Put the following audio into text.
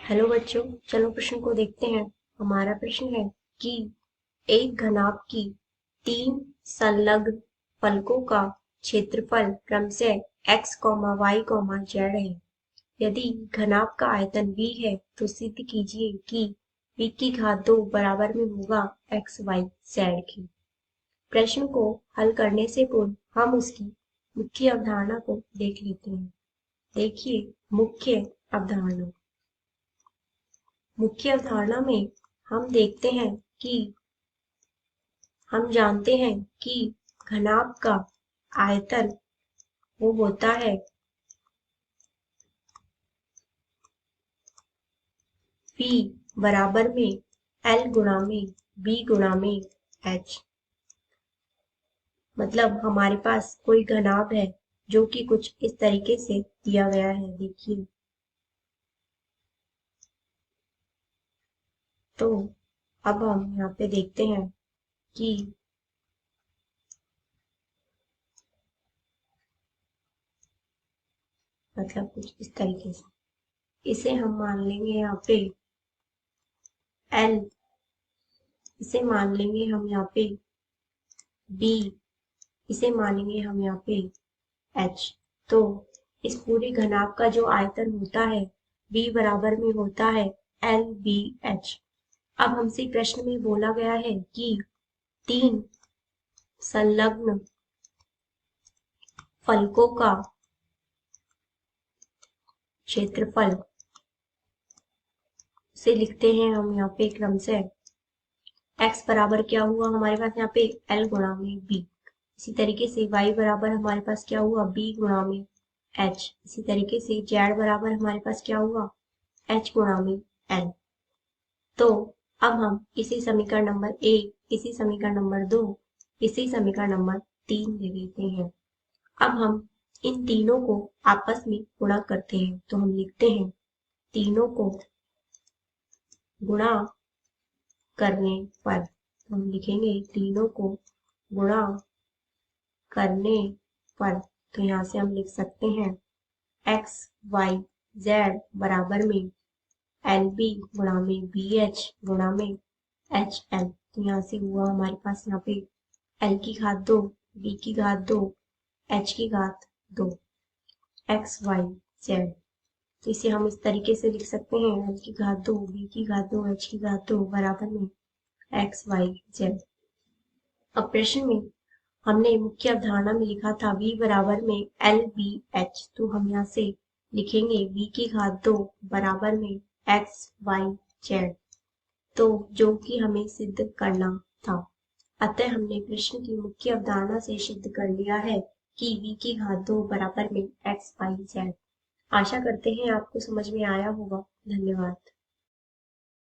Hello बच्चों, चलो प्रश्न को देखते हैं। हमारा प्रश्न है कि एक घनाभ की 3 संलग्न फलकों का क्षेत्रफल क्रमशः x, y, z है। यदि घनाभ का आयतन v है तो सिद्ध कीजिए कि v की घात 2 बराबर में होगा x, y, z के। प्रश्न को हल करने से पूर्व हम उसकी मुख्य अवधारणा को देख लेते हैं। देखिए, मुख्य अवधारणा में हम देखते हैं कि हम जानते हैं कि घनाभ का आयतन वो होता है V बराबर में L गुणा में B गुणा में H। मतलब हमारे पास कोई घनाभ है जो कि कुछ इस तरीके से दिया गया है। देखिए, तो अब हम यहाँ पे देखते हैं कि मतलब कुछ इस तरीके से इसे हम मान लेंगे यहाँ पे L, इसे मान लेंगे हम यहाँ पे B, इसे मानेंगे हम यहाँ पे H। तो इस पूरे घनाभ का जो आयतन होता है V बराबर में होता है LBH। अब हमसे प्रश्न में बोला गया है कि 3 संलग्न फलकों का क्षेत्रफल से लिखते हैं हम यहाँ पे क्रम से। x बराबर क्या हुआ हमारे पास यहाँ पे L गुणा में B। इसी तरीके से y बराबर हमारे पास क्या हुआ B गुणा में H। इसी तरीके से z बराबर हमारे पास क्या हुआ H गुणा में L। तो अब हम इसी समीकरण नंबर 1, इसी समीकरण नंबर 2, इसी समीकरण नंबर 3 ले लेते हैं। अब हम इन तीनों को आपस में गुणा करते हैं। तो हम लिखते हैं तीनों को गुणा करने पर, तो हम लिखेंगे तीनों को गुणा करने पर। तो यहाँ से हम लिख सकते हैं x, y, z बराबर में LB गुणा में BH गुणा में HL। तो यहाँ से हुआ हमारे पास यहाँ पे L की घात 2, B की घात 2, H की घात 2, x, y, z। तो इसे हम इस तरीके से लिख सकते हैं L की घात 2, B की घात 2, H की घात 2 बराबर में x, y, z। अब प्रश्न में हमने मुख्य अवधारणा में लिखा था v बराबर में LBH। तो हम यहाँ से लिखेंगे v की घात 2 बराबर में x, y, z। तो जो कि हमें सिद्ध करना था। अतः हमने प्रश्न की मुख्य अवधारणा से सिद्ध कर लिया है कि v की घात 2 बराबर में x, y, z। आशा करते हैं आपको समझ में आया होगा। धन्यवाद।